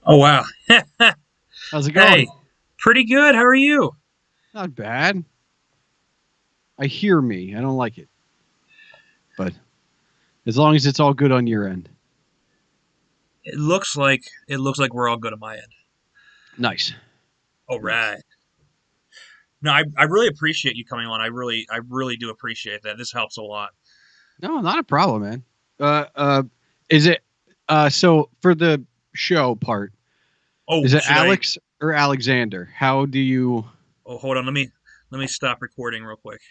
Oh wow. How's it Hey, going? pretty good. How are you? Not bad. I hear me. I don't like it. But as long as it's all good on your end. It looks like we're all good on my end. Nice. All Nice. right. No, I really appreciate you coming on. I really do appreciate that. This helps a lot. No, not a problem, man. Uh uh is it so for the show part, Oh, is it should I? Alex or Alexander? How do you Oh, hold on. Let me stop recording real quick.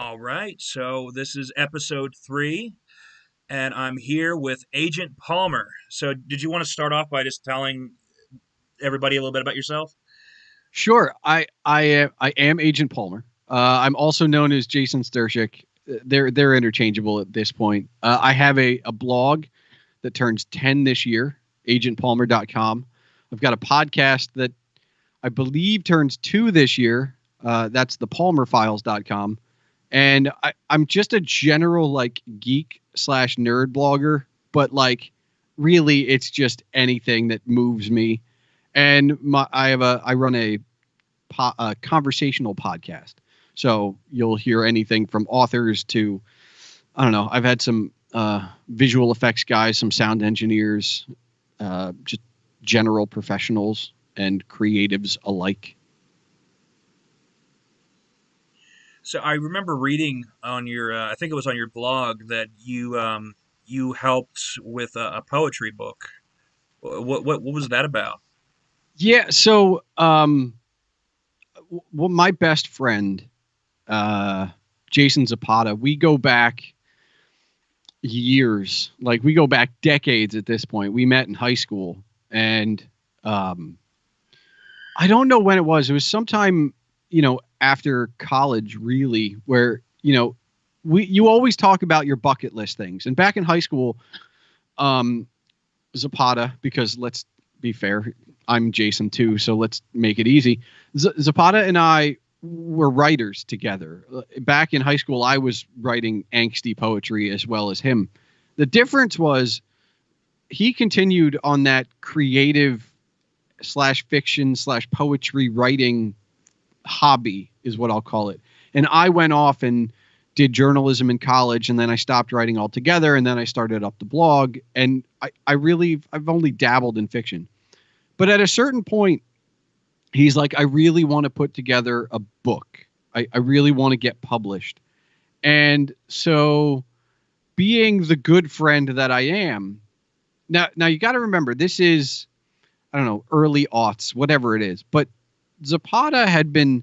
All right, so this is episode 3, and I'm here with Agent Palmer. So, did you want to start off by just telling everybody a little bit about yourself? Sure. I am Agent Palmer. I'm also known as Jason Stershik. They're interchangeable at this point. I have a blog that turns 10 this year, agentpalmer.com. I've got a podcast that I believe turns 2 this year. That's the palmerfiles.com. And I'm just a general like geek slash nerd blogger, but like really it's just anything that moves me. And I run a conversational podcast. So you'll hear anything from authors to, I don't know, I've had some visual effects guys, some sound engineers, just general professionals and creatives alike. So, I remember reading on your, I think it was on your blog, that you helped with a poetry book. What was that about? Yeah. So, well, my best friend, uh, Jason Zapata, we go back years, like we go back decades at this point. We met in high school, and um, I don't know when it was. It was sometime, after college, really, where, you always talk about your bucket list things. And back in high school, um, Zapata, because let's be fair, I'm Jason too, so let's make it easy. Zapata and I were writers together. Back in high school, I was writing angsty poetry as well as him. The difference was he continued on that creative slash fiction slash poetry writing hobby is what I'll call it. And I went off and did journalism in college, and then I stopped writing altogether, and then I started up the blog, and I've only dabbled in fiction. But at a certain point, he's like, I really want to put together a book. I really want to get published. And so being the good friend that I am, now you got to remember, this is, I don't know, early aughts, whatever it is. But Zapata had been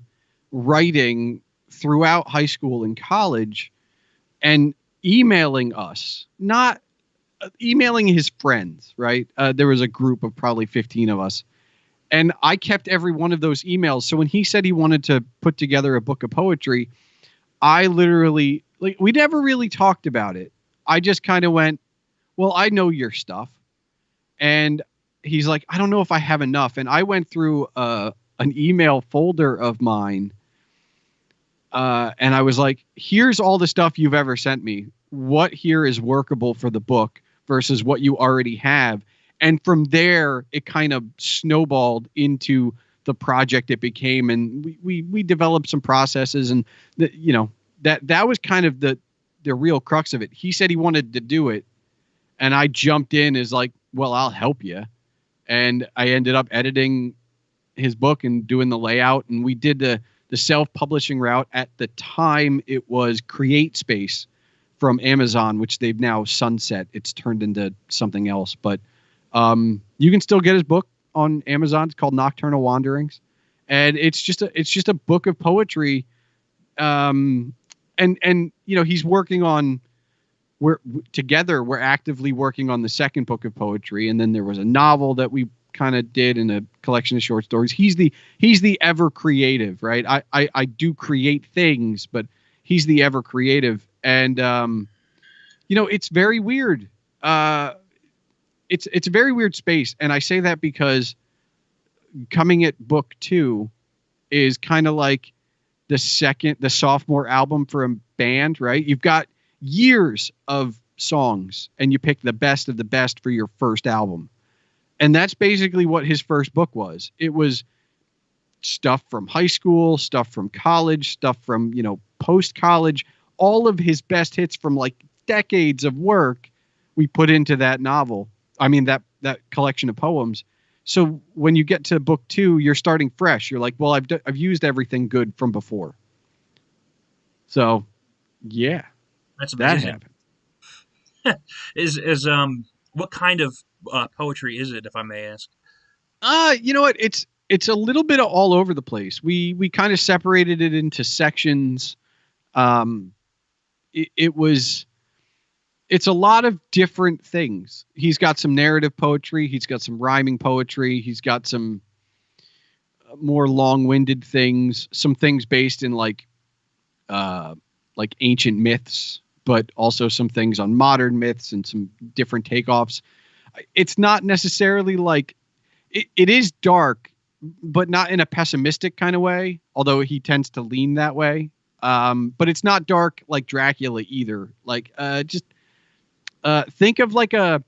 writing throughout high school and college and emailing us, not emailing his friends, right? There was a group of probably 15 of us. And I kept every one of those emails. So when he said he wanted to put together a book of poetry, I literally, like, we never really talked about it. I just kind of went, well, I know your stuff. And he's like, I don't know if I have enough. And I went through an email folder of mine. And I was like, here's all the stuff you've ever sent me. What here is workable for the book versus what you already have. And from there, it kind of snowballed into the project it became. And we developed some processes, and that was kind of the real crux of it. He said he wanted to do it, and I jumped in as like, well, I'll help you. And I ended up editing his book and doing the layout. And we did the self-publishing route. At the time, it was CreateSpace from Amazon, which they've now sunset. It's turned into something else. But you can still get his book on Amazon. It's called Nocturnal Wanderings. And it's just a book of poetry. And he's working on, we're actively working on the second book of poetry. And then there was a novel that we kind of did in a collection of short stories. He's the ever creative, right? I do create things, but he's the ever creative. And, it's very weird. It's a very weird space. And I say that because coming at book 2 is kind of like the sophomore album for a band, right? You've got years of songs and you pick the best of the best for your first album. And that's basically what his first book was. It was stuff from high school, stuff from college, stuff from, post-college, all of his best hits from like decades of work we put into that novel. I mean, that collection of poems. So when you get to book 2, you're starting fresh. You're like, well, I've used everything good from before. So, yeah, That's that amazing. happened. Is what kind of poetry is it, if I may ask? You know what? It's a little bit of all over the place. We kind of separated it into sections. it was it's a lot of different things. He's got some narrative poetry, he's got some rhyming poetry, he's got some more long-winded things, some things based in like ancient myths, but also some things on modern myths and some different takeoffs. It's not necessarily like it is dark, but not in a pessimistic kind of way, although he tends to lean that way. But it's not dark like Dracula either. Like just think of like a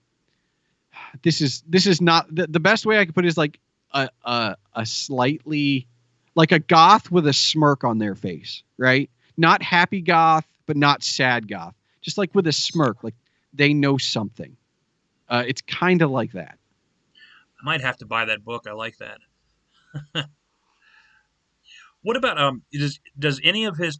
this is not the best way I could put it is like a slightly like a goth with a smirk on their face, right? Not happy goth, but not sad goth. Just like with a smirk, like they know something. It's kind of like that. I might have to buy that book. I like that. What about does any of his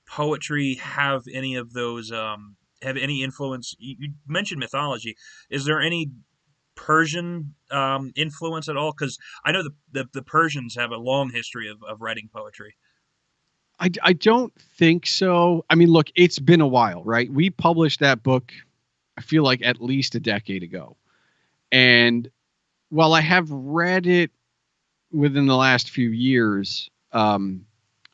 poetry have any of those have any influence? You mentioned mythology. Is there any Persian influence at all? Because I know the Persians have a long history of writing poetry. I don't think so. I mean, look, it's been a while, right? We published that book, I feel like at least a decade ago. And while I have read it within the last few years,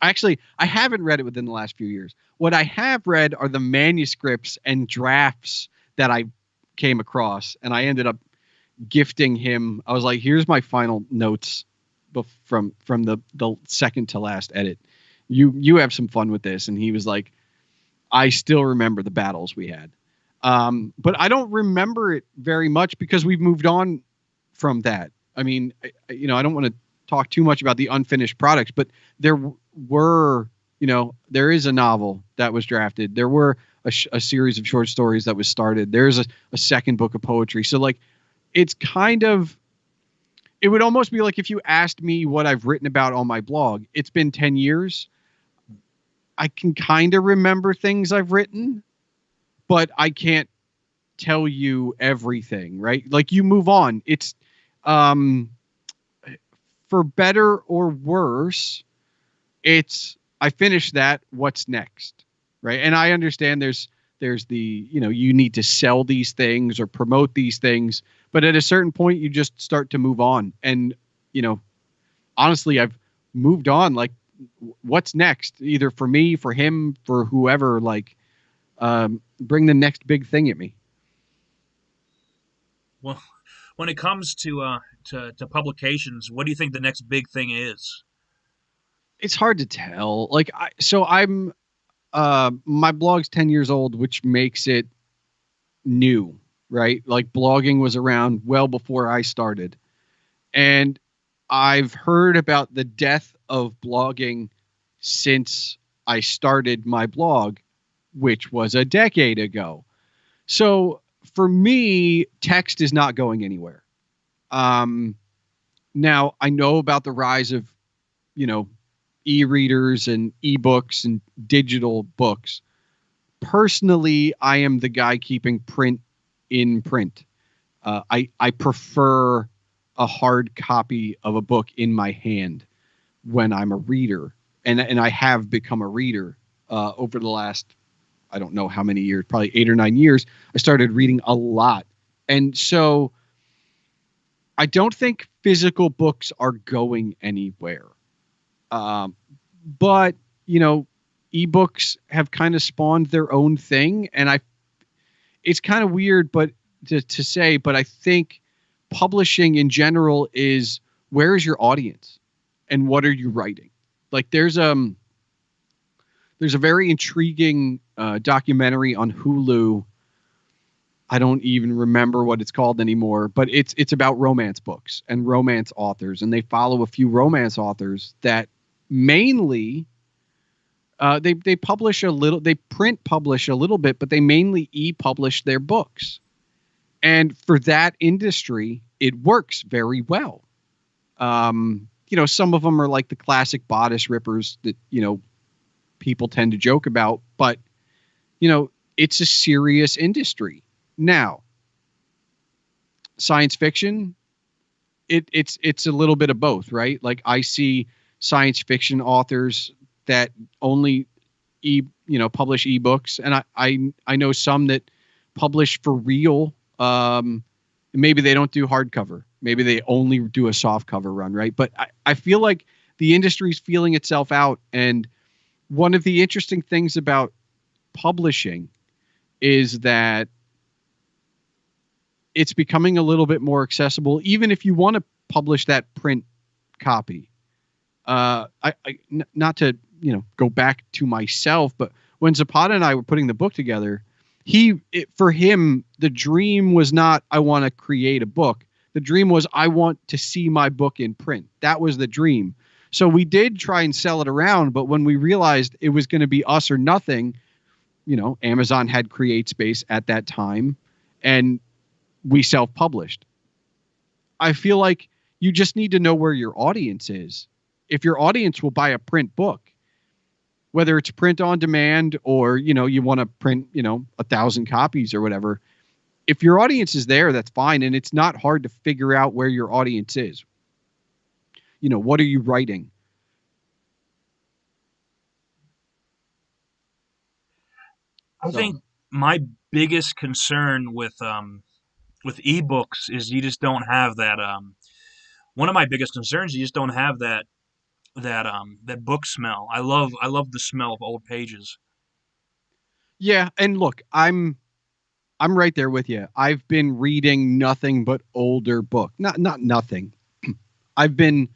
actually, I haven't read it within the last few years. What I have read are the manuscripts and drafts that I came across, and I ended up gifting him. I was like, "Here's my final notes from the second to last edit. You have some fun with this." And he was like, "I still remember the battles we had." But I don't remember it very much because we've moved on from that. I mean, I don't want to talk too much about the unfinished products, but there were, there is a novel that was drafted. There were a series of short stories that was started. There's a second book of poetry. So like, it's kind of, it would almost be like if you asked me what I've written about on my blog. It's been 10 years. I can kind of remember things I've written, but I can't tell you everything, right? Like you move on. It's, for better or worse, it's I finished that. What's next, right? And I understand there's the you need to sell these things or promote these things, but at a certain point you just start to move on. And honestly, I've moved on. Like, what's next? Either for me, for him, for whoever. Like, bring the next big thing at me. Well, when it comes to publications, what do you think the next big thing is? It's hard to tell. Like, I'm my blog's 10 years old, which makes it new, right? Like blogging was around well before I started. And I've heard about the death of blogging since I started my blog, which was a decade ago. So for me, text is not going anywhere. Now I know about the rise of, e-readers and ebooks and digital books. Personally, I am the guy keeping print in print. I prefer a hard copy of a book in my hand when I'm a reader, and I have become a reader over the last, I don't know how many years, probably 8 or 9 years. I started reading a lot, and so I don't think physical books are going anywhere. But ebooks have kind of spawned their own thing, and it's kind of weird, but to say, but I think publishing in general is, where is your audience and what are you writing? Like there's a very intriguing documentary on Hulu. I don't even remember what it's called anymore, but it's about romance books and romance authors, and they follow a few romance authors that mainly they publish a little, they print publish a little bit, but they mainly e-publish their books. And for that industry, it works very well. Some of them are like the classic bodice rippers that, people tend to joke about, but it's a serious industry. Now, science fiction, it's a little bit of both, right? Like I see science fiction authors that only publish ebooks, and I know some that publish for real. Maybe they don't do hardcover. Maybe they only do a soft cover run, right? But I feel like the industry's feeling itself out. And one of the interesting things about publishing is that it's becoming a little bit more accessible, even if you want to publish that print copy. Not to, go back to myself, but when Zapata and I were putting the book together, for him, the dream was not, I want to create a book. The dream was, I want to see my book in print. That was the dream. So we did try and sell it around, but when we realized it was going to be us or nothing, Amazon had CreateSpace at that time, and we self-published. I feel like you just need to know where your audience is. If your audience will buy a print book, whether it's print on demand or, you want to print, 1,000 copies or whatever, if your audience is there, that's fine. And it's not hard to figure out where your audience is. What are you writing? I think my biggest concern with ebooks is you just don't have that. One of my biggest concerns, you just don't have that book smell. I love the smell of old pages. Yeah, and look, I'm right there with you. I've been reading nothing but older book. Not nothing. I've been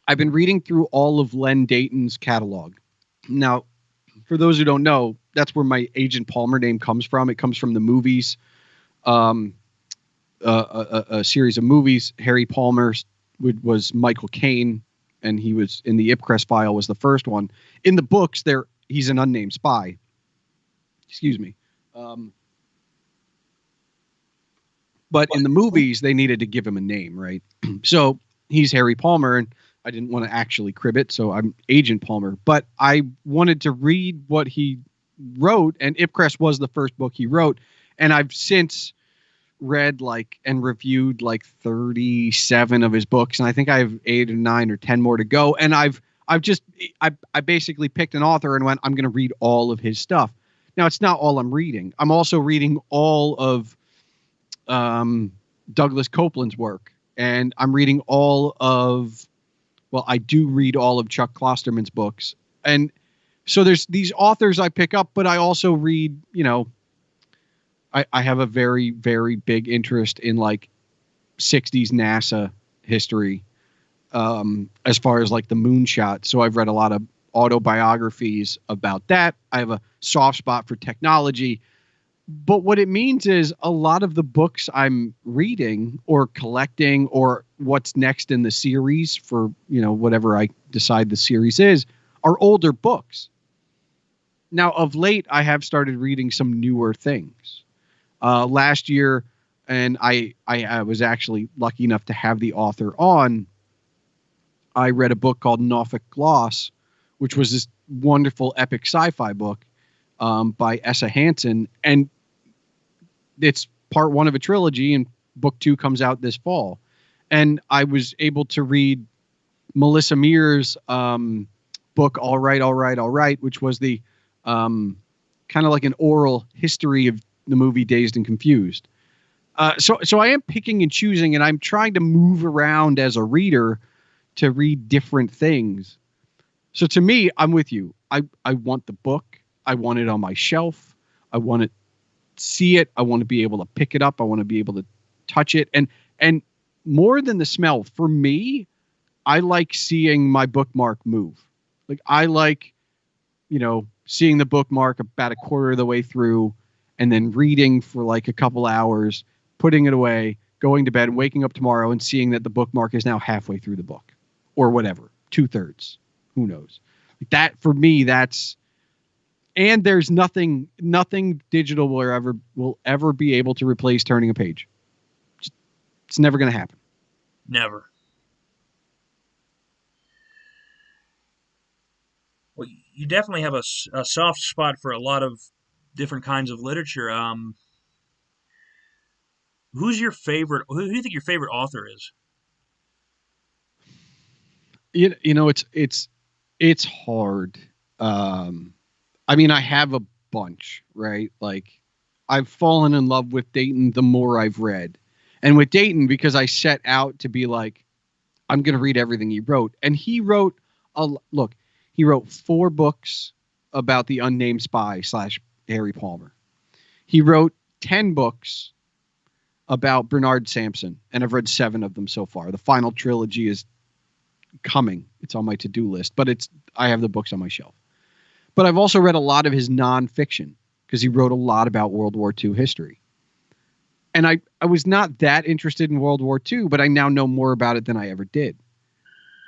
reading through all of Len Dayton's catalog. Now, for those who don't know, that's where my Agent Palmer name comes from. It comes from the movies, a series of movies. Harry Palmer was Michael Caine, and he was in the Ipcress file was the first one. In the books, he's an unnamed spy. Excuse me. But in the movies, they needed to give him a name, right? So he's Harry Palmer, and I didn't want to actually crib it, so I'm Agent Palmer. But I wanted to read what he wrote, and Ipcress was the first book he wrote. And I've since read and reviewed 37 of his books, and I think I have 8 or 9 or 10 more to go. And I basically picked an author and went, I'm going to read all of his stuff. Now, it's not all I'm reading. I'm also reading all of Douglas Copeland's work, and I'm reading I do read all of Chuck Klosterman's books. And so there's these authors I pick up, but I also read, I have a very, very big interest in 60s NASA history, as far as the moonshot. So I've read a lot of autobiographies about that. I have a soft spot for technology. But what it means is a lot of the books I'm reading or collecting or what's next in the series for, whatever I decide the series is, are older books. Now, of late, I have started reading some newer things. Last year, and I was actually lucky enough to have the author on, I read a book called Norfolk Gloss, which was this wonderful epic sci-fi book by Essa Hansen, and it's part 1 of a trilogy, and book 2 comes out this fall. And I was able to read Melissa Mears' book, All Right, All Right, All Right, which was the kind of like an oral history of the movie Dazed and Confused. So I am picking and choosing, and I'm trying to move around as a reader to read different things. So to me, I'm with you. I want the book. I want it on my shelf. I want to see it. I want to be able to pick it up. I want to be able to touch it. And more than the smell, for me, I like seeing my bookmark move. I like, seeing the bookmark about a quarter of the way through and then reading for a couple hours, putting it away, going to bed, waking up tomorrow and seeing that the bookmark is now halfway through the book or whatever, 2/3, who knows. That for me, and there's nothing digital will ever be able to replace turning a page. It's never going to happen. Never. Well, you definitely have a soft spot for a lot of different kinds of literature. Who's your favorite? Who do you think your favorite author is? It's hard. I mean, I have a bunch, right? Like, I've fallen in love with Dayton the more I've read. And with Dayton, because I set out to be like, I'm going to read everything he wrote. And he wrote, look, he wrote 4 books about the unnamed spy / Harry Palmer. He wrote 10 books about Bernard Sampson, and I've read 7 of them so far. The final trilogy is coming. It's on my to-do list, but I have the books on my shelf. But I've also read a lot of his nonfiction because he wrote a lot about World War II history. And I was not that interested in World War II, but I now know more about it than I ever did.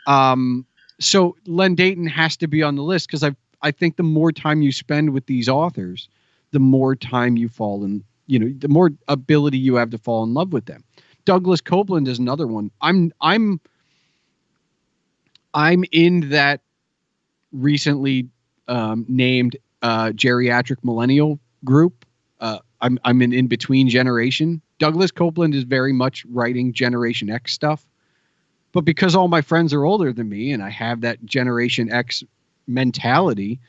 So Len Deighton has to be on the list because I think the more time you spend with these authors, the more time you fall in, the more ability you have to fall in love with them. Douglas Copeland is another one. I'm in that recently named geriatric millennial group. I'm an in-between generation. Douglas Copeland is very much writing Generation X stuff. But because all my friends are older than me and I have that Generation X mentality,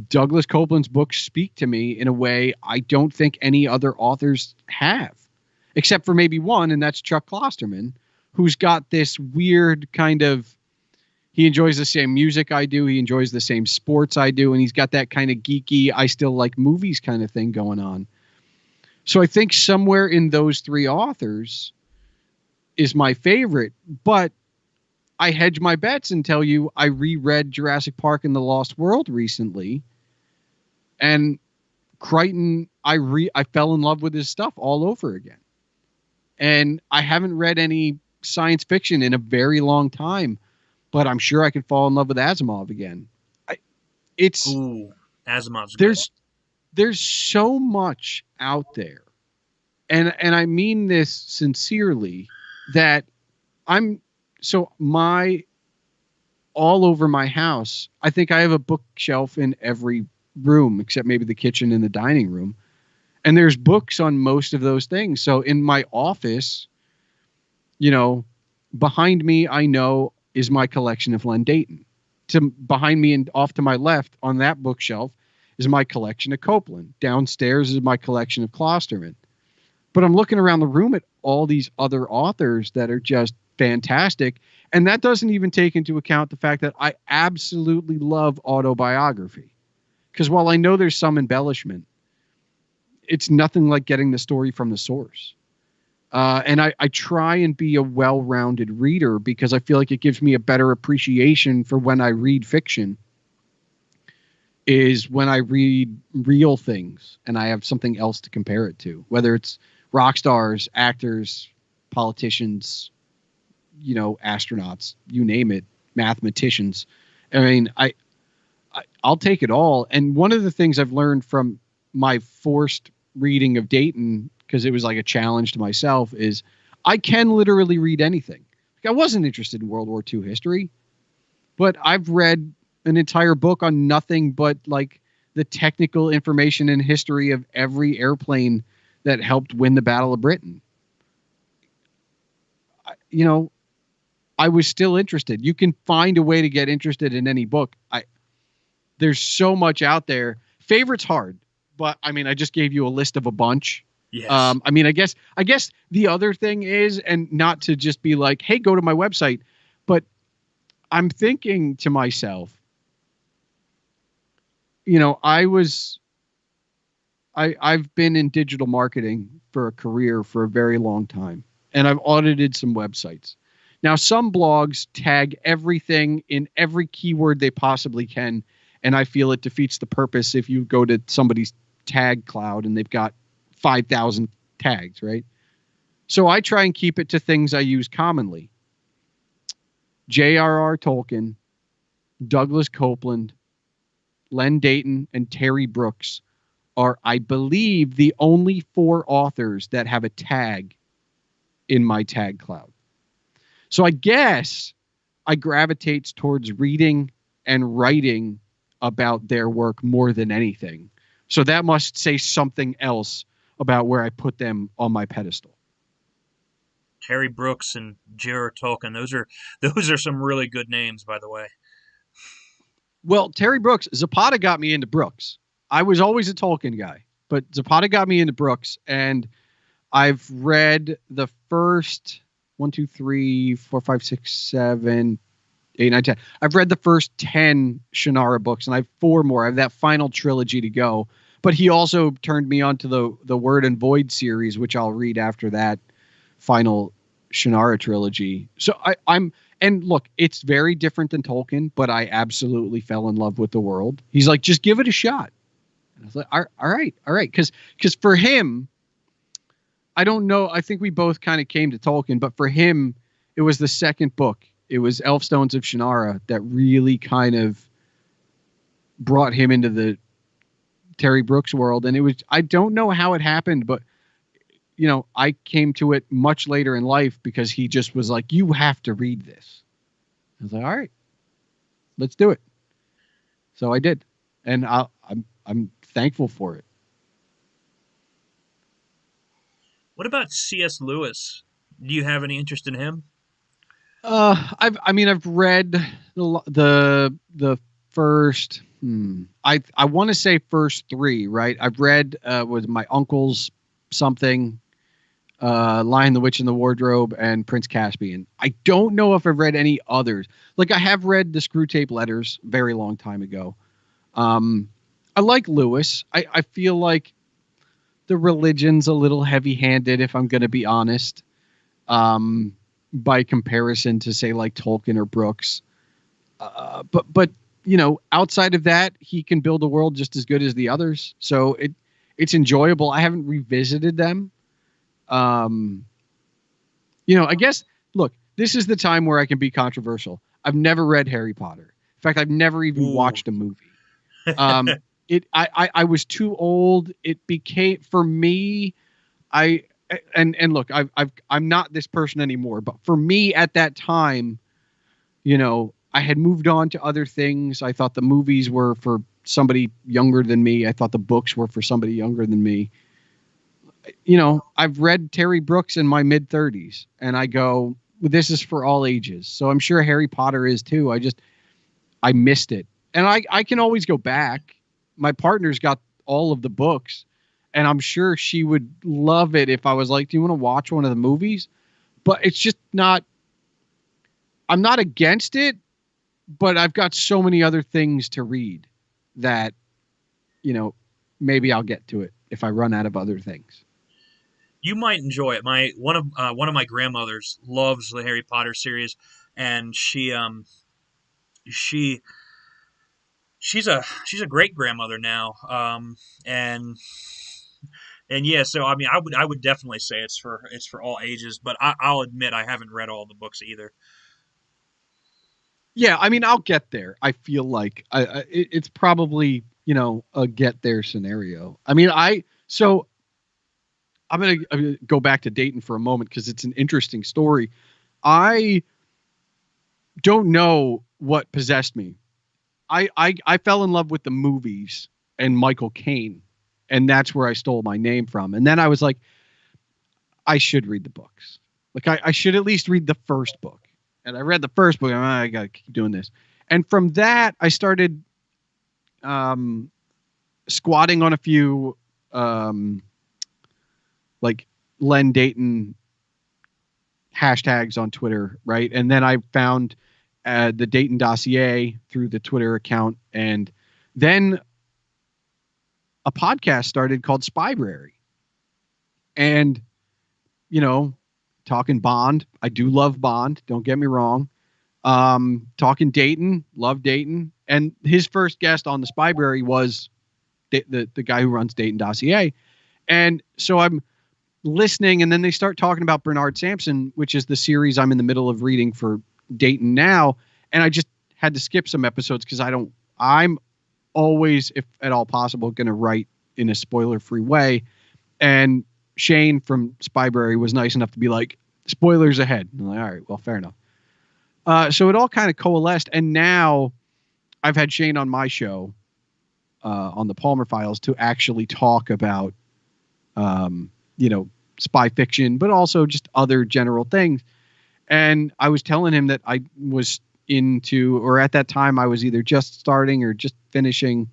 Douglas Copeland's books speak to me in a way I don't think any other authors have. Except for maybe one, and that's Chuck Klosterman, who's got this weird kind of, he enjoys the same music I do. He enjoys the same sports I do. And he's got that kind of geeky, I still like movies kind of thing going on. So I think somewhere in those 3 authors is my favorite. But I hedge my bets and tell you I reread Jurassic Park and the Lost World recently. And Crichton, I fell in love with his stuff all over again. And I haven't read any science fiction in a very long time. But I'm sure I could fall in love with Asimov again. Asimov's good. There's so much out there, and I mean this sincerely, that all over my house, I think I have a bookshelf in every room except maybe the kitchen and the dining room, and there's books on most of those things. So in my office, behind me, I know is my collection of Len Deighton. Behind me and off to my left on that bookshelf is my collection of Copeland. Downstairs is my collection of Klosterman. But I'm looking around the room at all these other authors that are just fantastic. And that doesn't even take into account the fact that I absolutely love autobiography. Because while I know there's some embellishment, it's nothing like getting the story from the source. And I try and be a well-rounded reader because I feel like it gives me a better appreciation for when I read fiction is when I read real things and I have something else to compare it to, whether it's rock stars, actors, politicians, astronauts, you name it, mathematicians. I mean, I'll take it all. And one of the things I've learned from my forced reading of Dayton, because it was like a challenge to myself, is I can literally read anything. Like, I wasn't interested in World War II history, but I've read an entire book on nothing but like the technical information and history of every airplane that helped win the Battle of Britain. I was still interested. You can find a way to get interested in any book. There's so much out there. Favorite's hard, but I mean, I just gave you a list of a bunch. Yes. I mean, I guess the other thing is, and not to just be like, hey, go to my website, but I'm thinking to myself, I've been in digital marketing for a career for a very long time, and I've audited some websites. Now, some blogs tag everything in every keyword they possibly can, and I feel it defeats the purpose if you go to somebody's tag cloud and they've got 5,000 tags, right? So I try and keep it to things I use commonly. J.R.R. Tolkien, Douglas Copeland, Len Deighton, and Terry Brooks are, I believe, the only 4 authors that have a tag in my tag cloud. So I guess I gravitate towards reading and writing about their work more than anything. So that must say something else about where I put them on my pedestal. Terry Brooks and J.R.R. Tolkien. Those are some really good names, by the way. Well, Terry Brooks, Zapata got me into Brooks. I was always a Tolkien guy, but Zapata got me into Brooks, and I've read the first 1, 2, 3, 4, 5, 6, 7, 8, 9, 10. I've read the first 10 Shannara books, and I have 4 more. I have that final trilogy to go. But he also turned me on to the Word and Void series, which I'll read after that final Shannara trilogy. So I'm and look, it's very different than Tolkien, but I absolutely fell in love with the world. He's like, just give it a shot. And I was like, all right. Because for him, I don't know. I think we both kind of came to Tolkien, but for him, it was the second book. It was Elfstones of Shannara that really kind of brought him into the Terry Brooks world. And it was, I don't know how it happened, but you know, I came to it much later in life because he just was like, you have to read this. I was like, all right, let's do it. So I did. And I'm thankful for it. What about C.S. Lewis? Do you have any interest in him? I've read the first, I want to say first 3, right? I've read, with my uncle's something, Lion, the Witch, and the Wardrobe, and Prince Caspian. I don't know if I've read any others. Like, I have read the Screwtape Letters very long time ago. I like Lewis. I feel like the religion's a little heavy-handed, if I'm going to be honest, by comparison to, say, like Tolkien or Brooks. But you know, outside of that, he can build a world just as good as the others. So it's enjoyable. I haven't revisited them. You know, I guess, look, this is the time where I can be controversial. I've never read Harry Potter. In fact, I've never even watched a movie. I was too old. It became, for me, and look, I'm not this person anymore, but for me at that time, you know, I had moved on to other things. I thought the movies were for somebody younger than me. I thought the books were for somebody younger than me. You know, I've read Terry Brooks in my mid-30s, and I go, this is for all ages. So I'm sure Harry Potter is too. I missed it. And I can always go back. My partner's got all of the books, and I'm sure she would love it if I was like, do you want to watch one of the movies? But it's just not, I'm not against it, but I've got so many other things to read that, you know, maybe I'll get to it if I run out of other things. You might enjoy it. One of my grandmothers loves the Harry Potter series, and she she's a great grandmother now. And yeah, so I mean, I would definitely say it's for all ages, but I'll admit I haven't read all the books either. Yeah, I mean, I'll get there. I feel like it's probably, you know, a get there scenario. I mean, so I'm gonna go back to Dayton for a moment because it's an interesting story. I don't know what possessed me. I fell in love with the movies and Michael Caine, and that's where I stole my name from. And then I was like, I should read the books. Like, I should at least read the first book. And I read the first book. And I got to keep doing this. And from that, I started squatting on a few like Len Dayton hashtags on Twitter, right? And then I found the Dayton Dossier through the Twitter account. And then a podcast started called Spybrary. And, you know, talking Bond. I do love Bond. Don't get me wrong. Talking Dayton. Love Dayton. And his first guest on the Spybrary was the guy who runs Dayton Dossier. And so I'm listening, and then they start talking about Bernard Sampson, which is the series I'm in the middle of reading for Dayton now. And I just had to skip some episodes because I'm always, if at all possible, going to write in a spoiler-free way. And Shane from Spybrary was nice enough to be like, spoilers ahead. And I'm like, all right, well, fair enough. So it all kind of coalesced. And now I've had Shane on my show, on the Palmer Files, to actually talk about, you know, spy fiction, but also just other general things. And I was telling him that I was into, or at that time I was either just starting or just finishing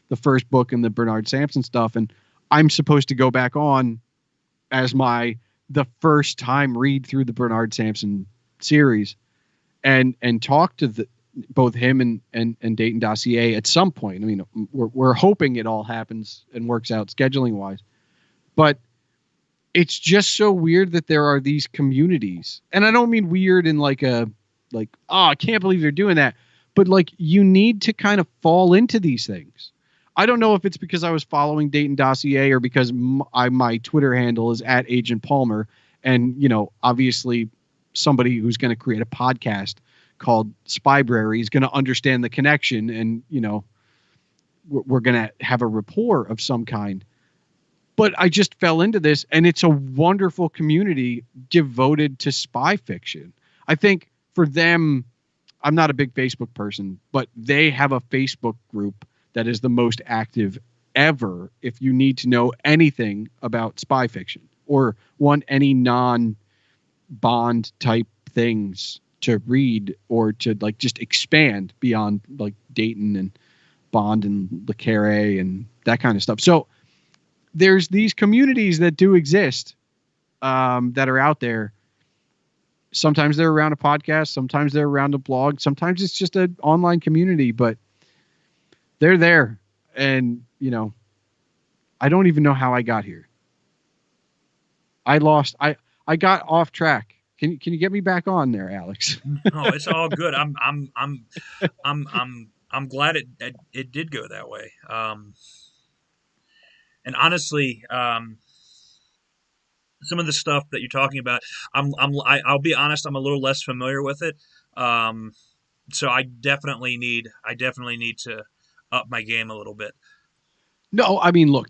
the first book in the Bernard Sampson stuff, and I'm supposed to go back on as the first time read through the Bernard Sampson series and talk to both him and Dayton Dossier at some point. I mean, we're hoping it all happens and works out scheduling wise, but it's just so weird that there are these communities, and I don't mean weird in like oh, I can't believe they're doing that, but like you need to kind of fall into these things. I don't know if it's because I was following Dayton Dossier or because my Twitter handle is @Agent Palmer, and obviously somebody who's going to create a podcast called Spybrary is going to understand the connection, and we're going to have a rapport of some kind. But I just fell into this, and it's a wonderful community devoted to spy fiction. I think for them, I'm not a big Facebook person, but they have a Facebook group that is the most active ever if you need to know anything about spy fiction or want any non-Bond type things to read or to like just expand beyond like Dayton and Bond and Le Carre and that kind of stuff. So there's these communities that do exist that are out there. Sometimes they're around a podcast, sometimes they're around a blog, sometimes it's just an online community, but they're there. And, I don't even know how I got here. I got off track. Can you get me back on there, Alex? No, it's all good. I'm glad it did go that way. And honestly, some of the stuff that you're talking about, I'll be honest, I'm a little less familiar with it. So I definitely need to up my game a little bit. No, I mean, look,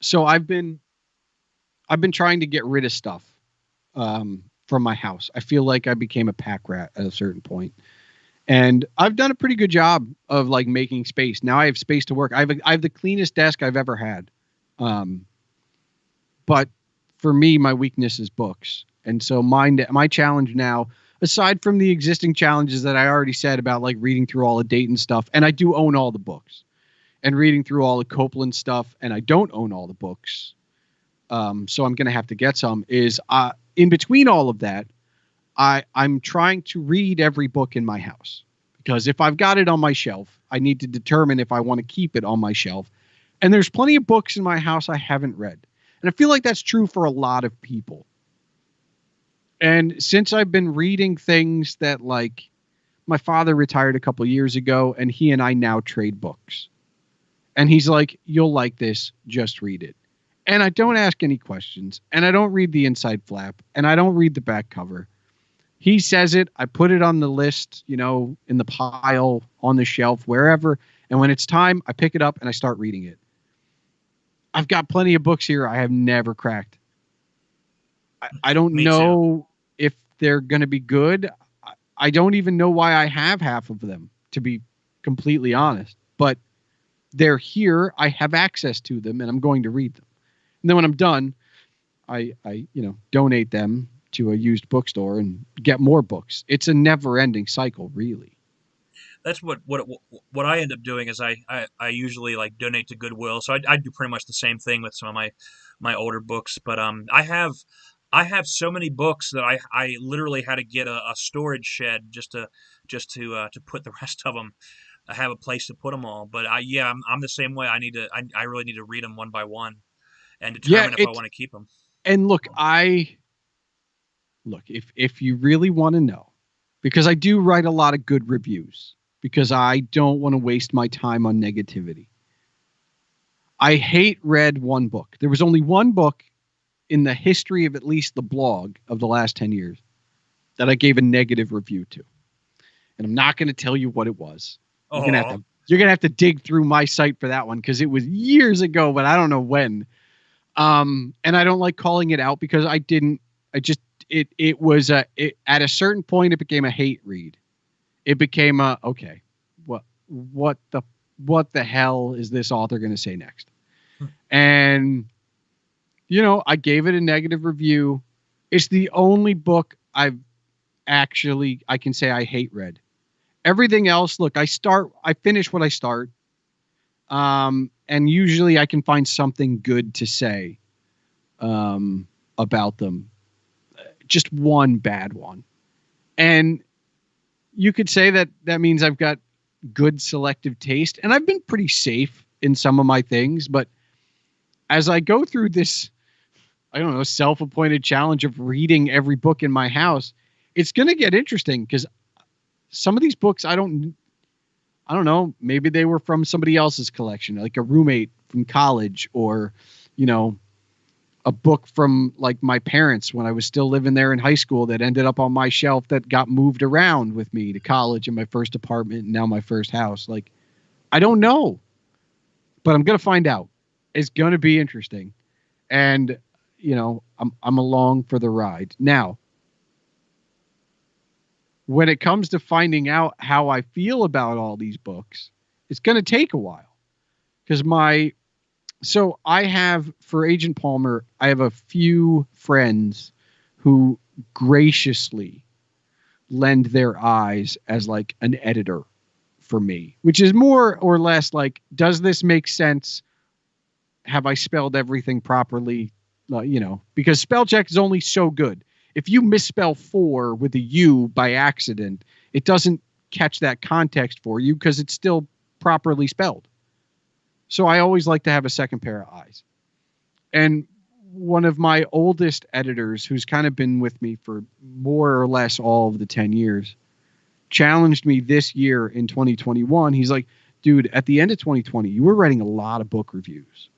so I've been trying to get rid of stuff from my house. I feel like I became a pack rat at a certain point, and I've done a pretty good job of like making space. Now I have space to work. I have the cleanest desk I've ever had. But for me, my weakness is books. And so my challenge now, aside from the existing challenges that I already said about like reading through all the Dayton stuff, and I do own all the books, and reading through all the Copeland stuff, and I don't own all the books. So I'm going to have to get some, is in between all of that, I'm trying to read every book in my house, because if I've got it on my shelf, I need to determine if I want to keep it on my shelf. And there's plenty of books in my house I haven't read. And I feel like that's true for a lot of people. And since I've been reading things that, like, my father retired a couple years ago, and he and I now trade books. And he's like, you'll like this, just read it. And I don't ask any questions, and I don't read the inside flap, and I don't read the back cover. He says it, I put it on the list, in the pile, on the shelf, wherever. And when it's time, I pick it up and I start reading it. I've got plenty of books here I have never cracked. I don't know if they're going to be good. I don't even know why I have half of them, to be completely honest. But they're here. I have access to them, and I'm going to read them. And then when I'm done, I donate them to a used bookstore and get more books. It's a never-ending cycle, really. That's what I end up doing is I usually like donate to Goodwill. So I do pretty much the same thing with some of my older books. But I have so many books that I literally had to get a storage shed just to put the rest of them. I have a place to put them all. But I'm the same way. I really need to read them one by one and determine if I want to keep them. And look, if you really want to know, because I do write a lot of good reviews, because I don't want to waste my time on negativity. I read one book. There was only one book in the history of at least the blog of the last 10 years that I gave a negative review to. And I'm not going to tell you what it was. You're going to have to dig through my site for that one, because it was years ago, but I don't know when. And I don't like calling it out, because it was at a certain point, it became a hate read. It became okay, what the hell is this author going to say next? And, I gave it a negative review. It's the only book I've actually I can say I hate red. Everything else, look, I finish what I start. And usually I can find something good to say about them. Just one bad one. And you could say that means I've got good selective taste, and I've been pretty safe in some of my things, but as I go through this, I don't know, self-appointed challenge of reading every book in my house, it's going to get interesting because some of these books I don't know, maybe they were from somebody else's collection, like a roommate from college, or, you know, a book from like my parents when I was still living there in high school that ended up on my shelf that got moved around with me to college and my first apartment and now my first house. Like, I don't know, but I'm going to find out. It's going to be interesting. And, you know, I'm along for the ride. Now, when it comes to finding out how I feel about all these books, it's going to take a while because I have, for Agent Palmer, I have a few friends who graciously lend their eyes as like an editor for me, which is more or less like, does this make sense? Have I spelled everything properly? Because spell check is only so good. If you misspell "for" with a U by accident, it doesn't catch that context for you because it's still properly spelled. So I always like to have a second pair of eyes. And one of my oldest editors, who's kind of been with me for more or less all of the 10 years, challenged me this year in 2021. He's like, dude, at the end of 2020, you were writing a lot of book reviews.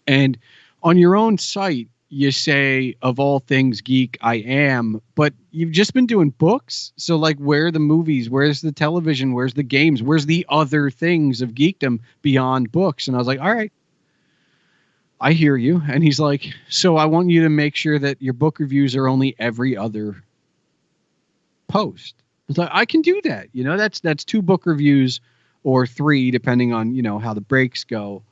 And on your own site, you say, of all things geek, I am, but you've just been doing books. So like, where are the movies? Where's the television? Where's the games? Where's the other things of geekdom beyond books? And I was like, all right, I hear you. And he's like, so I want you to make sure that your book reviews are only every other post. It's like, I can do that. You know, that's 2 book reviews or 3, depending on, you know, how the breaks go.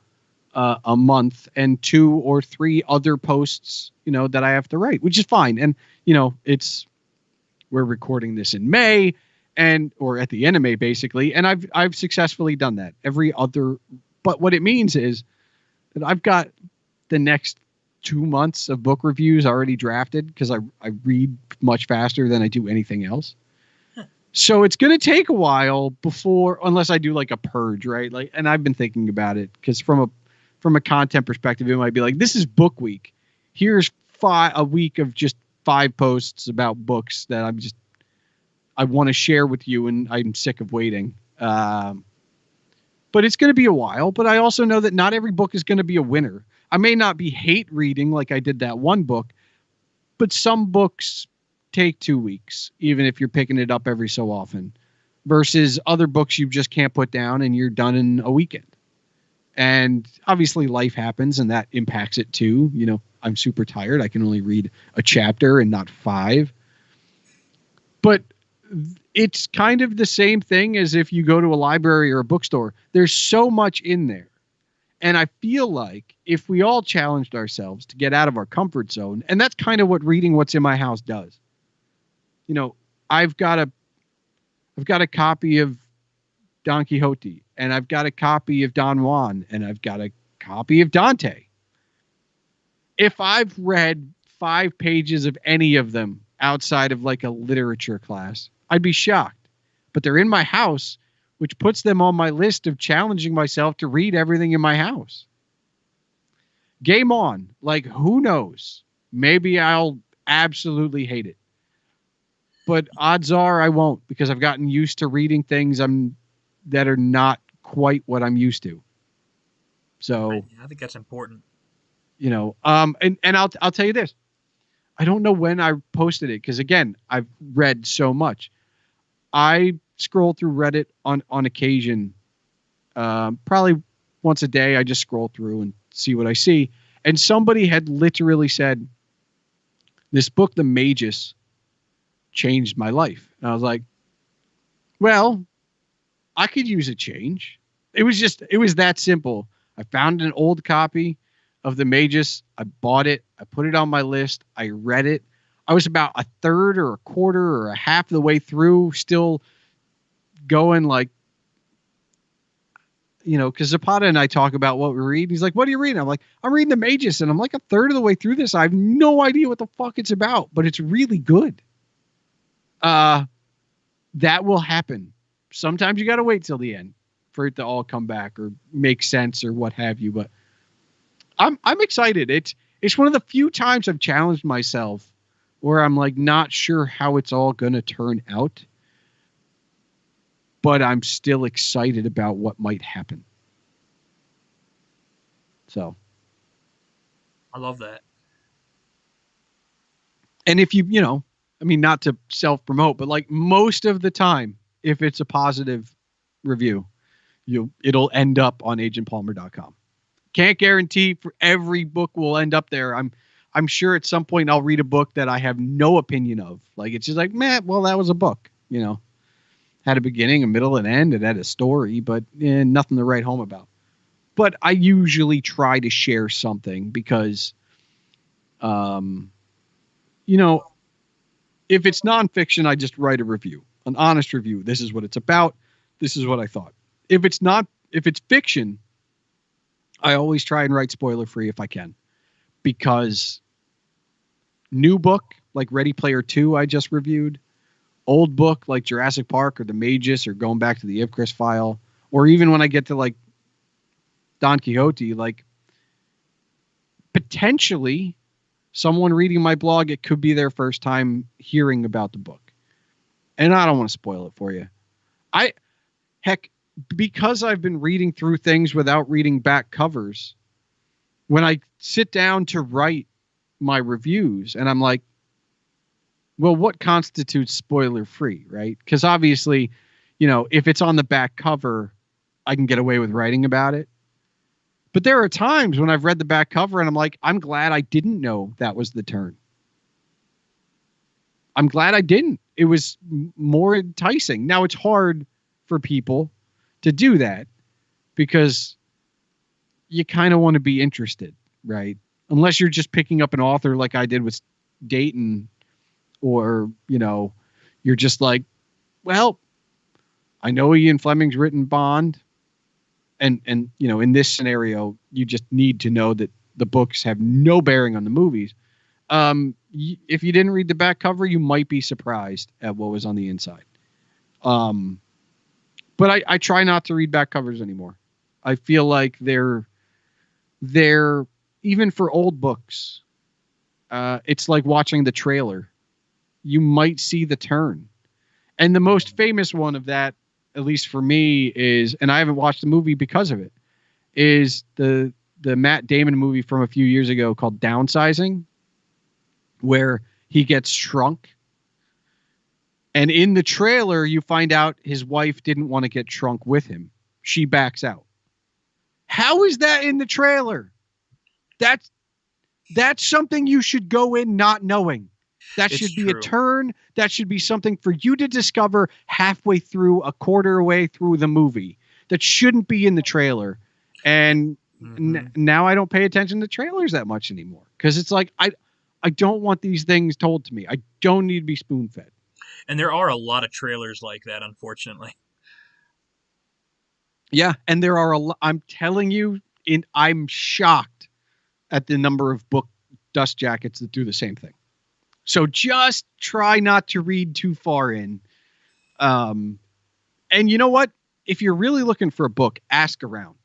A month, and 2 or 3 other posts, you know, that I have to write, which is fine. And, you know, we're recording this in May or at the end of May, basically. And I've successfully done that but what it means is that I've got the next 2 months of book reviews already drafted because I read much faster than I do anything else. So it's going to take a while unless I do like a purge, right? Like, and I've been thinking about it because from a content perspective, it might be like, this is book week. Here's a week of just 5 posts about books that I want to share with you, and I'm sick of waiting. But it's going to be a while. But I also know that not every book is going to be a winner. I may not be hate reading like I did that one book, but some books take 2 weeks, even if you're picking it up every so often, versus other books you just can't put down and you're done in a weekend. And obviously life happens and that impacts it too. You know, I'm super tired. I can only read a chapter and not 5. But it's kind of the same thing as if you go to a library or a bookstore. There's so much in there. And I feel like if we all challenged ourselves to get out of our comfort zone, and that's kind of what reading what's in my house does. You know, I've got a copy of Don Quixote, and I've got a copy of Don Juan, and I've got a copy of Dante. If I've read 5 pages of any of them outside of like a literature class, I'd be shocked. But they're in my house, which puts them on my list of challenging myself to read everything in my house. Game on. Like, who knows? Maybe I'll absolutely hate it. But odds are I won't, because I've gotten used to reading things that are not quite what I'm used to. So I think that's important. You know, and I'll tell you this. I don't know when I posted it because, again, I've read so much. I scroll through Reddit on occasion, probably once a day. I just scroll through and see what I see. And somebody had literally said, this book, The Magus, changed my life. And I was like, well, I could use a change. It was that simple. I found an old copy of The Magus. I bought it. I put it on my list. I read it. I was about a third or a quarter or a half of the way through, still going like, because Zapata and I talk about what we read. He's like, "What are you reading?" I'm like, "I'm reading the Magus," and I'm like a third of the way through this. I have no idea what the fuck it's about, but it's really good. That will happen. Sometimes you got to wait till the end for it to all come back or make sense or what have you. But I'm excited. It's one of the few times I've challenged myself where I'm like not sure how it's all going to turn out, but I'm still excited about what might happen. So I love that. And if I mean, not to self promote, but like most of the time, if it's a positive review, it'll end up on agentpalmer.com. Can't guarantee for every book will end up there. I'm sure at some point I'll read a book that I have no opinion of. Like it's just like, man, well, that was a book, had a beginning, a middle, and end. It had a story, but nothing to write home about. But I usually try to share something because, if it's nonfiction, I just write a review, an honest review. This is what it's about. This is what I thought. If it's fiction, I always try and write spoiler free if I can, because new book like Ready Player 2, I just reviewed, old book like Jurassic Park or The Magus or going back to the Ivkris file, or even when I get to like Don Quixote, like potentially someone reading my blog, it could be their first time hearing about the book. And I don't want to spoil it for you. Because I've been reading through things without reading back covers, when I sit down to write my reviews and I'm like, well, what constitutes spoiler free, right? Because obviously, if it's on the back cover, I can get away with writing about it. But there are times when I've read the back cover and I'm like, I'm glad I didn't know that was the turn. I'm glad I didn't. It was more enticing. Now it's hard for people to do that because you kind of want to be interested, right? Unless you're just picking up an author like I did with Dayton, or, you're just like, well, I know Ian Fleming's written Bond. And in this scenario, you just need to know that the books have no bearing on the movies. If you didn't read the back cover, you might be surprised at what was on the inside. But I try not to read back covers anymore. I feel like they're even for old books. It's like watching the trailer. You might see the turn. And the most famous one of that, at least for me, is, and I haven't watched the movie because of it, is the Matt Damon movie from a few years ago called Downsizing, where he gets shrunk. And in the trailer, you find out his wife didn't want to get shrunk with him. She backs out. How is that in the trailer? That's something you should go in not knowing. That should be a turn. That should be something for you to discover halfway through, a quarter way through the movie. That shouldn't be in the trailer. And now I don't pay attention to trailers that much anymore, because it's like I don't want these things told to me. I don't need to be spoon-fed. And there are a lot of trailers like that, unfortunately. Yeah, and there are I'm telling you, I'm shocked at the number of book dust jackets that do the same thing. So just try not to read too far in. And you know what? If you're really looking for a book, ask around.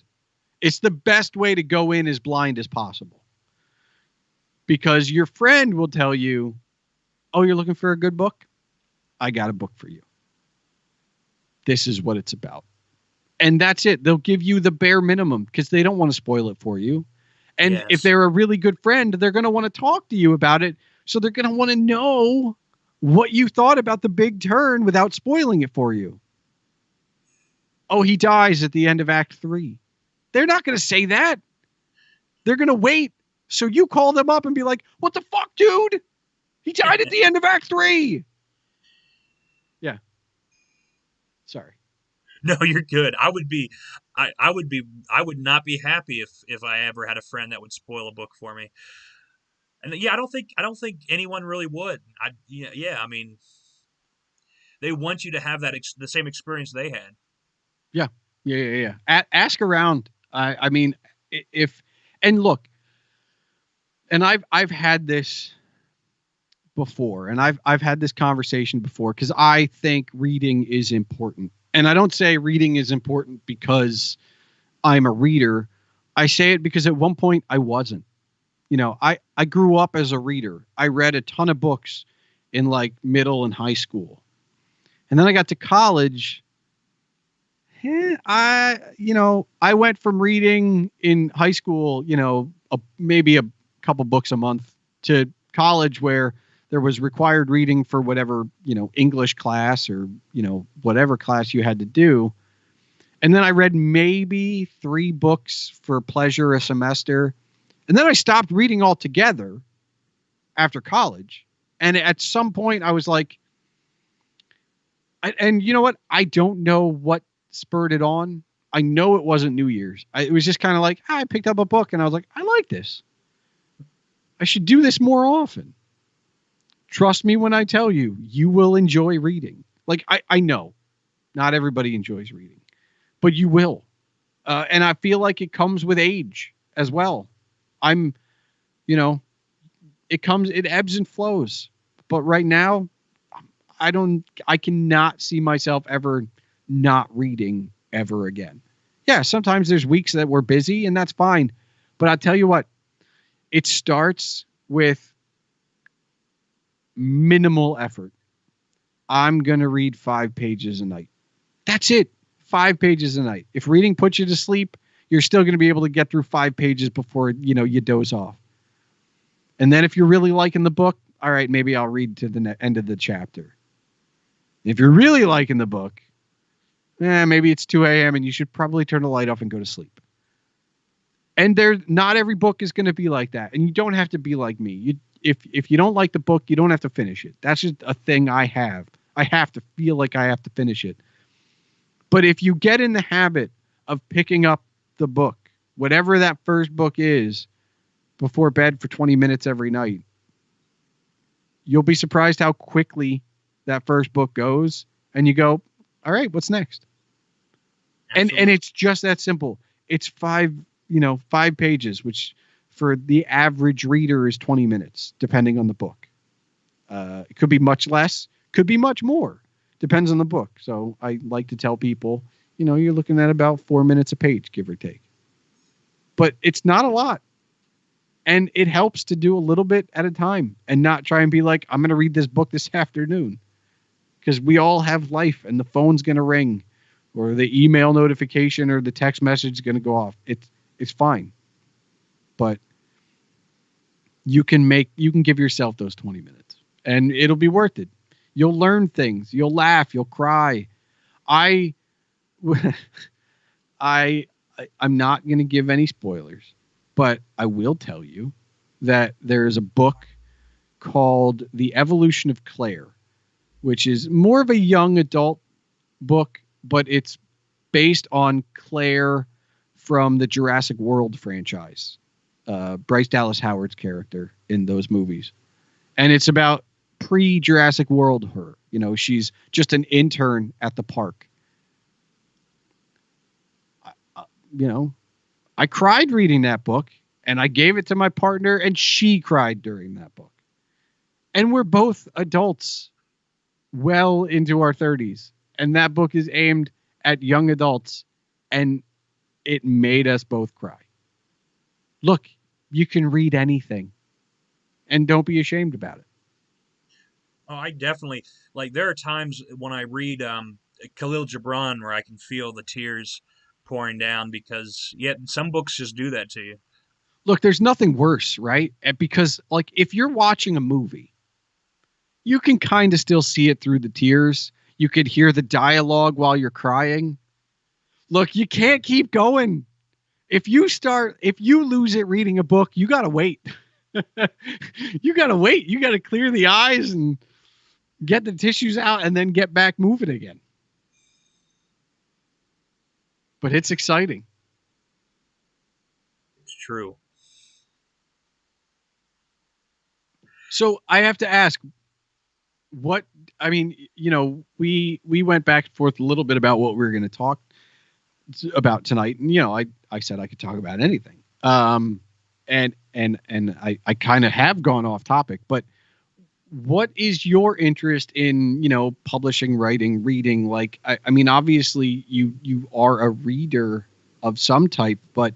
It's the best way to go in as blind as possible. Because your friend will tell you, oh, you're looking for a good book? I got a book for you. This is what it's about. And that's it. They'll give you the bare minimum because they don't want to spoil it for you. And if they're a really good friend, they're going to want to talk to you about it. So they're going to want to know what you thought about the big turn without spoiling it for you. Oh, he dies at the end of Act 3. They're not going to say that. They're going to wait. So you call them up and be like, what the fuck, dude? He died at the end of Act 3. Yeah. Sorry. No, you're good. I would not be happy if I ever had a friend that would spoil a book for me. And yeah, I don't think anyone really would. Yeah. I mean, they want you to have the same experience they had. Yeah, yeah. Ask around. I mean, if and look, and I've had this before, and I've had this conversation before because I think reading is important, and I don't say reading is important because I'm a reader. I say it because at one point I wasn't. I grew up as a reader. I read a ton of books in like middle and high school. And then I got to college. I went from reading in high school, maybe a couple books a month to college where there was required reading for whatever, English class or, whatever class you had to do. And then I read maybe 3 books for pleasure a semester. And then I stopped reading altogether after college. And at some point I was like, and you know what? I don't know what spurred it on. I know it wasn't New Year's. It was just kind of like, I picked up a book and I was like, I like this. I should do this more often. Trust me when I tell you, you will enjoy reading. Like, I know not everybody enjoys reading, but you will. And I feel like it comes with age as well. I'm, you know, it ebbs and flows. But right now, I cannot see myself ever not reading ever again. Yeah, sometimes there's weeks that we're busy and that's fine. But I'll tell you what, it starts with minimal effort. I'm going to read 5 pages a night. That's it. 5 pages a night. If reading puts you to sleep, you're still going to be able to get through 5 pages before, you doze off. And then if you're really liking the book, all right, maybe I'll read to the end of the chapter. If you're really liking the book, maybe it's 2 a.m. and you should probably turn the light off and go to sleep. And not every book is going to be like that. And you don't have to be like me. If you don't like the book, you don't have to finish it. That's just a thing I have. I have to feel like I have to finish it. But if you get in the habit of picking up the book, whatever that first book is, before bed for 20 minutes every night, you'll be surprised how quickly that first book goes. And you go, all right, what's next? And it's just that simple. It's 5 pages, which for the average reader is 20 minutes, depending on the book. It could be much less, could be much more. Depends on the book. So I like to tell people, you're looking at about 4 minutes a page, give or take. But it's not a lot. And it helps to do a little bit at a time and not try and be like, I'm going to read this book this afternoon. Because we all have life and the phone's going to ring or the email notification or the text message is going to go off. It's fine. But you can give yourself those 20 minutes and it'll be worth it. You'll learn things. You'll laugh. You'll cry. I'm not going to give any spoilers, but I will tell you that there's a book called The Evolution of Claire, which is more of a young adult book, but it's based on Claire from the Jurassic World franchise. Bryce Dallas Howard's character in those movies. And it's about pre-Jurassic World her. She's just an intern at the park. I cried reading that book and I gave it to my partner and she cried during that book. And we're both adults well into our 30s. And that book is aimed at young adults and it made us both cry. Look, you can read anything and don't be ashamed about it. Oh, I definitely there are times when I read Khalil Gibran where I can feel the tears pouring down because yet some books just do that to you. Look, there's nothing worse, right? Because if you're watching a movie, you can kind of still see it through the tears. You could hear the dialogue while you're crying. Look, you can't keep going. If you lose it reading a book, you got to wait. You got to wait. You got to clear the eyes and get the tissues out and then get back moving again. But it's exciting. It's true. So I have to ask, what I mean, we went back and forth a little bit about what we were going to talk about tonight, and I said I could talk about anything. And I kind of have gone off topic, but what is your interest in publishing, writing, reading? Like, I mean, obviously you are a reader of some type, but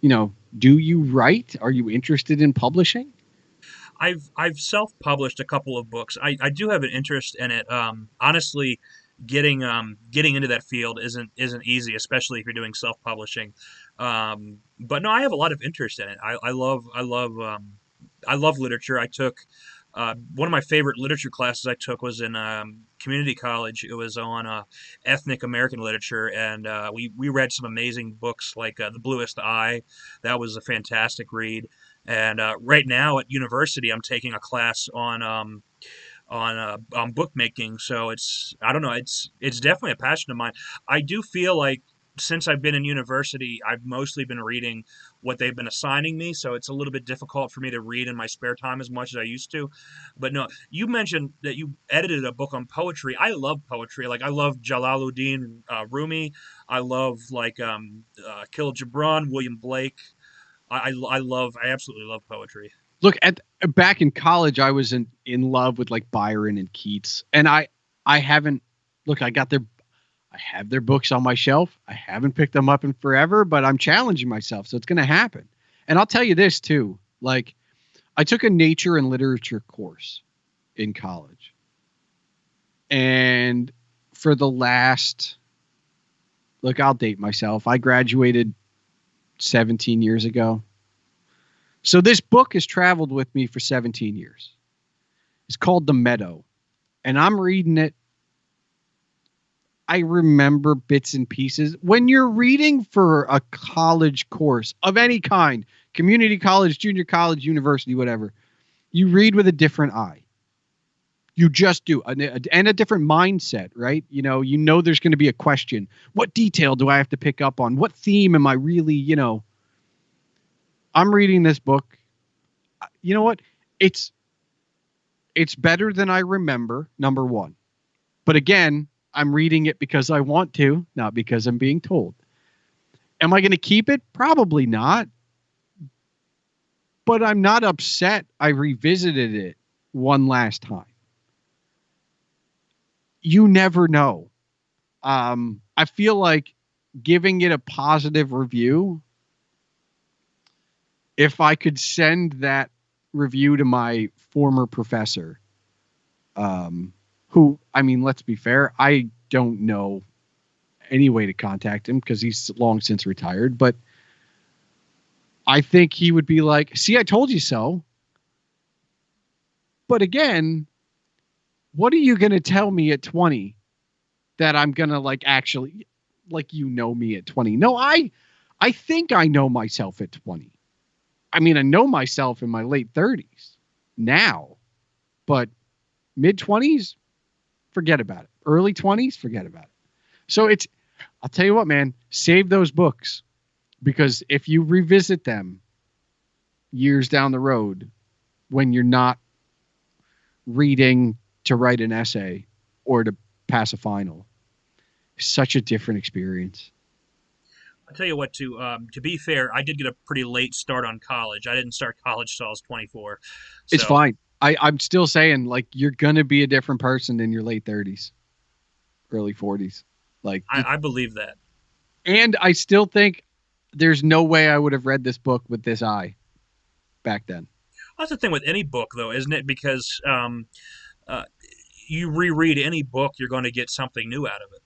do you write? Are you interested in publishing? I've self-published a couple of books. I do have an interest in it. Honestly, getting into that field isn't easy, especially if you're doing self-publishing. But no, I have a lot of interest in it. I love literature. I took one of my favorite literature classes I took was in community college. It was on ethnic American literature, and we read some amazing books like The Bluest Eye. That was a fantastic read. And right now at university, I'm taking a class on bookmaking. So it's I don't know, it's definitely a passion of mine. I do feel like since I've been in university, I've mostly been reading what they've been assigning me, so it's a little bit difficult for me to read in my spare time as much as I used to. But no, you mentioned that you edited a book on poetry. I love poetry. Like I love Jalaluddin Rumi. I love like Khalil Gibran, William Blake. I absolutely love poetry. Look, at back in college, I was in love with like Byron and Keats, and I haven't look. I have their books on my shelf. I haven't picked them up in forever, but I'm challenging myself, so it's going to happen. And I'll tell you this too, like I took a nature and literature course in college, and for the last look, I'll date myself. I graduated 17 years ago. So this book has traveled with me for 17 years. It's called The Meadow, and I'm reading it. I remember bits and pieces. When you're reading for a college course of any kind, community college, junior college, university, whatever, you read with a different eye. You just do. And a different mindset, right? There's going to be a question. What detail do I have to pick up on? What theme am I really, I'm reading this book. You know what? It's better than I remember, number one. But again, I'm reading it because I want to, not because I'm being told. Am I going to keep it? Probably not. But I'm not upset I revisited it one last time. You never know. I feel like giving it a positive review, if I could send that review to my former professor, who, I mean, let's be fair, I don't know any way to contact him because he's long since retired, but I think he would be like, see, I told you so. But again, what are you going to tell me at 20 that I'm going to like actually like me at 20? No, I think I know myself at 20. I mean, I know myself in my late 30s now, but mid 20s, forget about it. Early 20s, forget about it. So I'll tell you what, man, save those books, because if you revisit them years down the road when you're not reading to write an essay or to pass a final, such a different experience. I'll tell you what, to be fair, I did get a pretty late start on college. I didn't start college till I was 24. It's So fine. I'm still saying, like, you're going to be a different person in your late 30s, early 40s. Like, I believe that. and I still think there's no way I would have read this book with this eye back then. That's the thing with any book, though, isn't it? Because uh, you reread any book, you're going to get something new out of it.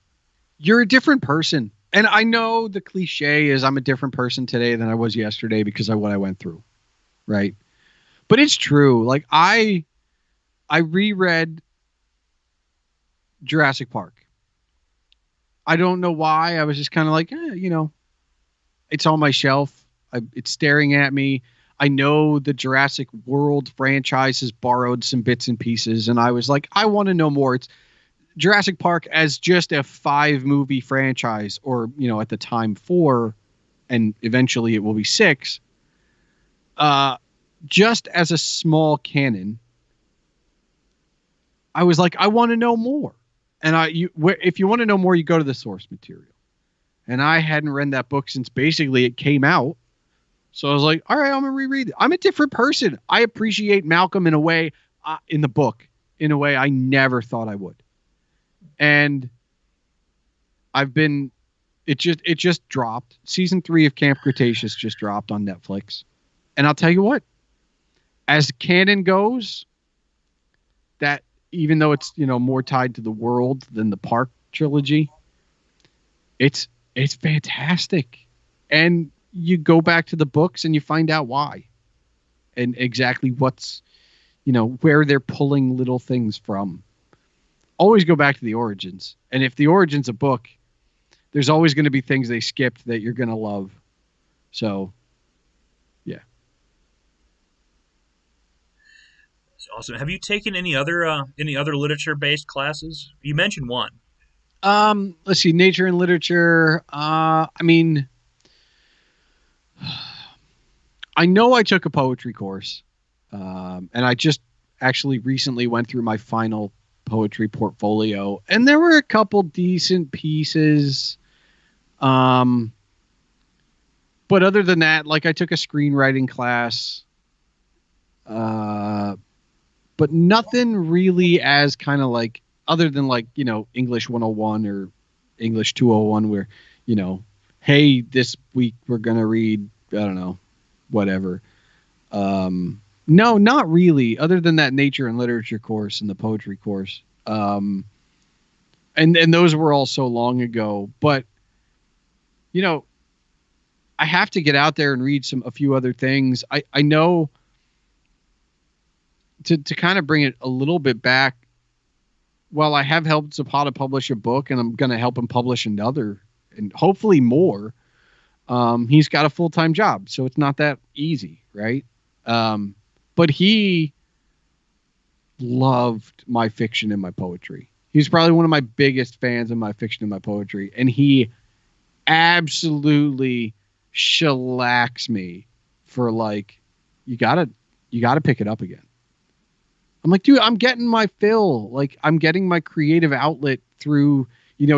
You're a different person. And I know the cliche is I'm a different person today than I was yesterday because of what I went through. Right. But it's true. Like I reread Jurassic Park. I don't know why. I was just kind of like, it's on my shelf. It's staring at me. I know the Jurassic World franchise has borrowed some bits and pieces, and I was like, I want to know more. It's Jurassic Park as just a 5-movie franchise, or at the time 4, and eventually it will be 6. Just as a small canon, I was like, I want to know more. And if you want to know more, you go to the source material. And I hadn't read that book since basically it came out. So I was like, all right, I'm gonna reread it. I'm a different person. I appreciate Malcolm in a way, in the book, in a way I never thought I would. And I've been, it just dropped. Season 3 of Camp Cretaceous just dropped on Netflix. And I'll tell you what, as canon goes, that even though it's, more tied to the world than the Park trilogy, it's fantastic. And you go back to the books and you find out why and exactly what's, where they're pulling little things from. Always go back to the origins. And if the origin's a book, there's always going to be things they skipped that you're going to love. So, yeah. That's awesome. Have you taken any other literature-based classes? You mentioned one. Let's see, nature and literature. I mean, I know I took a poetry course, and I just actually recently went through my final poetry portfolio, and there were a couple decent pieces. But other than that, like I took a screenwriting class, but nothing really as kind of like, other than like, English 101 or English 201 where, hey, this week we're going to read, I don't know, whatever. No, not really, other than that nature and literature course and the poetry course. And those were all so long ago, but I have to get out there and read a few other things. I know to kind of bring it a little bit back. Well, I have helped Zapata publish a book, and I'm going to help him publish another, and hopefully more. He's got a full-time job, so it's not that easy, right? But he loved my fiction and my poetry. He's probably one of my biggest fans of my fiction and my poetry, and he absolutely shellacks me for like, you gotta pick it up again. I'm like, dude, I'm getting my fill. Like, I'm getting my creative outlet through,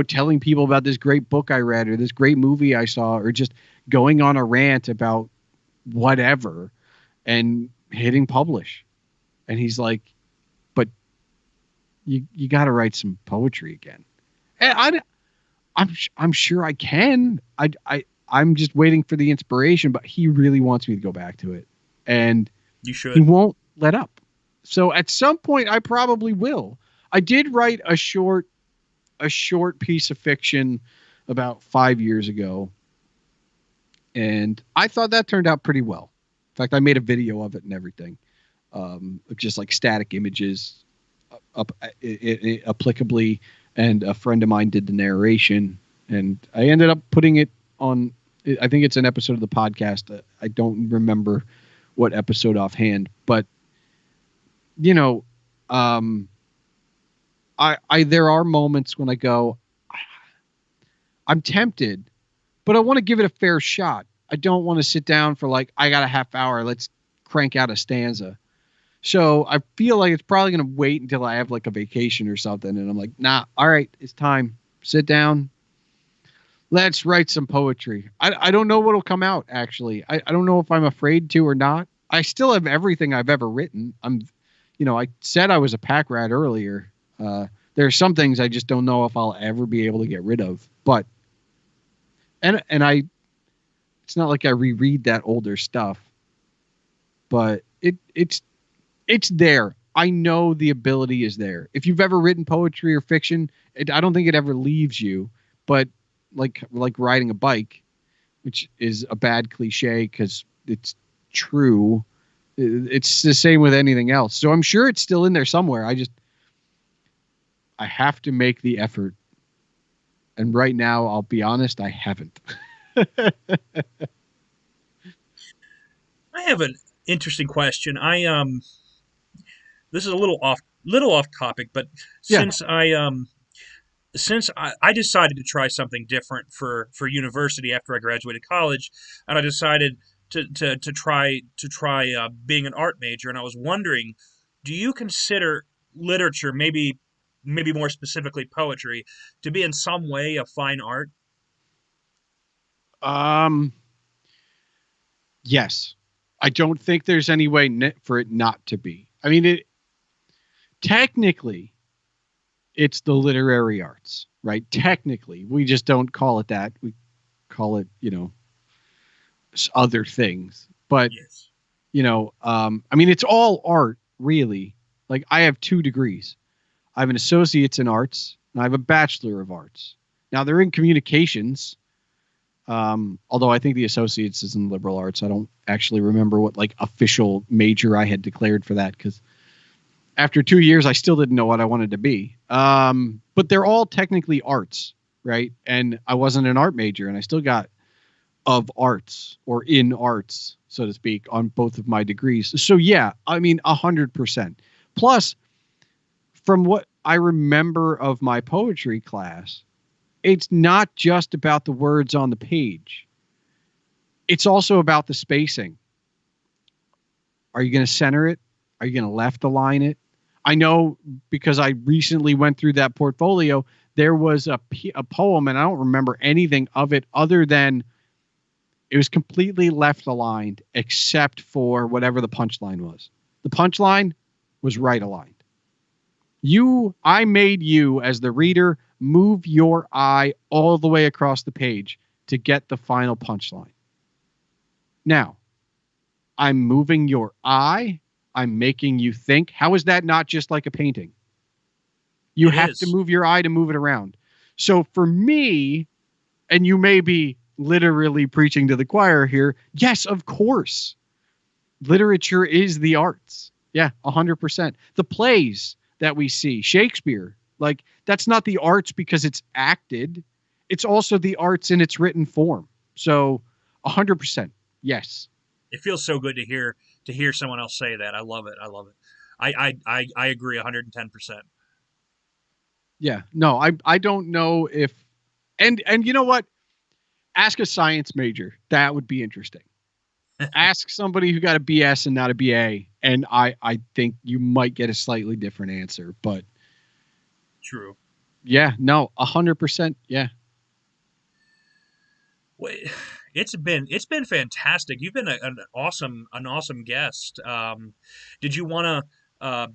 telling people about this great book I read or this great movie I saw, or just going on a rant about whatever and hitting publish. And he's like, but you got to write some poetry again. And I'm sure I can. I'm just waiting for the inspiration, but he really wants me to go back to it. And you should. He won't let up. So at some point I probably will. I did write a short piece of fiction about 5 years ago, and I thought that turned out pretty well. In fact, I made a video of it and everything, of just like static images, applicably, and a friend of mine did the narration, and I ended up putting it on. I think it's an episode of the podcast. I don't remember what episode offhand, but there are moments when I go, I'm tempted, but I want to give it a fair shot. I don't want to sit down for like, I got a half hour, let's crank out a stanza. So I feel like it's probably going to wait until I have like a vacation or something. And I'm like, nah, all right, it's time. Sit down. Let's write some poetry. I don't know what'll come out, actually. I don't know if I'm afraid to or not. I still have everything I've ever written. I said I was a pack rat earlier. There are some things I just don't know if I'll ever be able to get rid of. But it's not like I reread that older stuff. But it's there. I know the ability is there. If you've ever written poetry or fiction, I don't think it ever leaves you. But like riding a bike, which is a bad cliche because it's true. It's the same with anything else. So I'm sure it's still in there somewhere. I have to make the effort. And right now, I'll be honest, I haven't. I have an interesting question. This is a little off topic, but Yeah. since I decided to try something different for university after I graduated college, and I decided to try being an art major, and I was wondering, do you consider literature, maybe more specifically poetry, to be in some way a fine art? Um, yes. I don't think there's any way for it not to be. I mean, it technically it's the literary arts, right? Technically, we just don't call it that. We call it, other things. But Yes. I mean, it's all art, really. Like, I have 2 degrees. I have an associate's in arts, and I have a bachelor of arts. Now, they're in communications, although I think the associate's is in liberal arts. I don't actually remember what like official major I had declared for that, because after 2 years, I still didn't know what I wanted to be. But they're all technically arts, right? And I wasn't an art major, and I still got of arts or in arts, so to speak, on both of my degrees. So yeah, I mean, 100%. Plus, from what I remember of my poetry class, it's not just about the words on the page. It's also about the spacing. Are you going to center it? Are you going to left align it? I know, because I recently went through that portfolio. There was a poem, and I don't remember anything of it other than it was completely left aligned except for whatever the punchline was. The punchline was right aligned. I made you, as the reader, move your eye all the way across the page to get the final punchline. Now, I'm moving your eye. I'm making you think. How is that not just like a painting? You have to move your eye to move it around. So for me, and you may be literally preaching to the choir here, yes, of course. Literature is the arts. Yeah, 100%. The plays that we see, Shakespeare, like, that's not the arts because it's acted. It's also the arts in its written form. So 100%. Yes. It feels so good to hear someone else say that. I love it. I love it. I agree 110%. Yeah. No, I don't know if, and you know what? Ask a science major. That would be interesting. Ask somebody who got a BS and not a BA, and I think you might get a slightly different answer. But true. Yeah, no, 100%. Yeah. Wait, it's been fantastic. You've been an awesome guest. Did you want to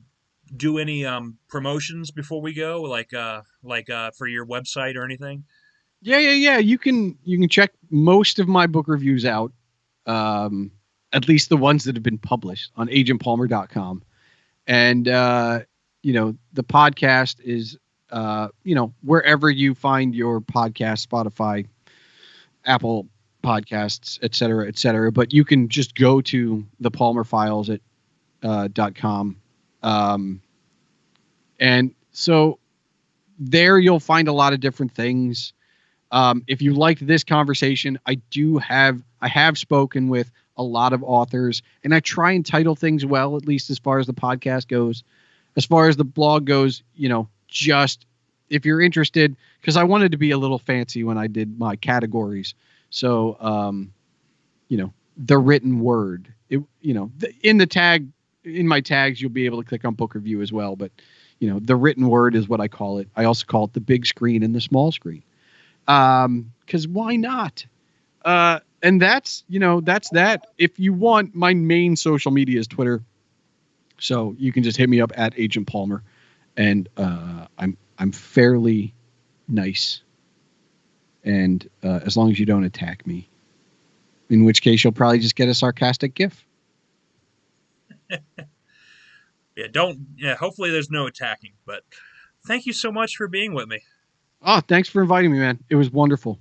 do any promotions before we go, for your website or anything? Yeah. You can check most of my book reviews out, at least the ones that have been published, on agentpalmer.com. And the podcast is wherever you find your podcast, Spotify, Apple Podcasts, et cetera. But you can just go to the Palmer Files at .com. And so there you'll find a lot of different things. If you liked this conversation, I have spoken with a lot of authors, and I try and title things well, at least as far as the podcast goes. As far as the blog goes, just if you're interested, because I wanted to be a little fancy when I did my categories. So, the written word, in my tags, you'll be able to click on book review as well. But, the written word is what I call it. I also call it the big screen and the small screen. Because why not? And that's that. If you want, my main social media is Twitter. So you can just hit me up at Agent Palmer. And I'm fairly nice. And as long as you don't attack me, in which case you'll probably just get a sarcastic gif. Hopefully there's no attacking, but thank you so much for being with me. Oh, thanks for inviting me, man. It was wonderful.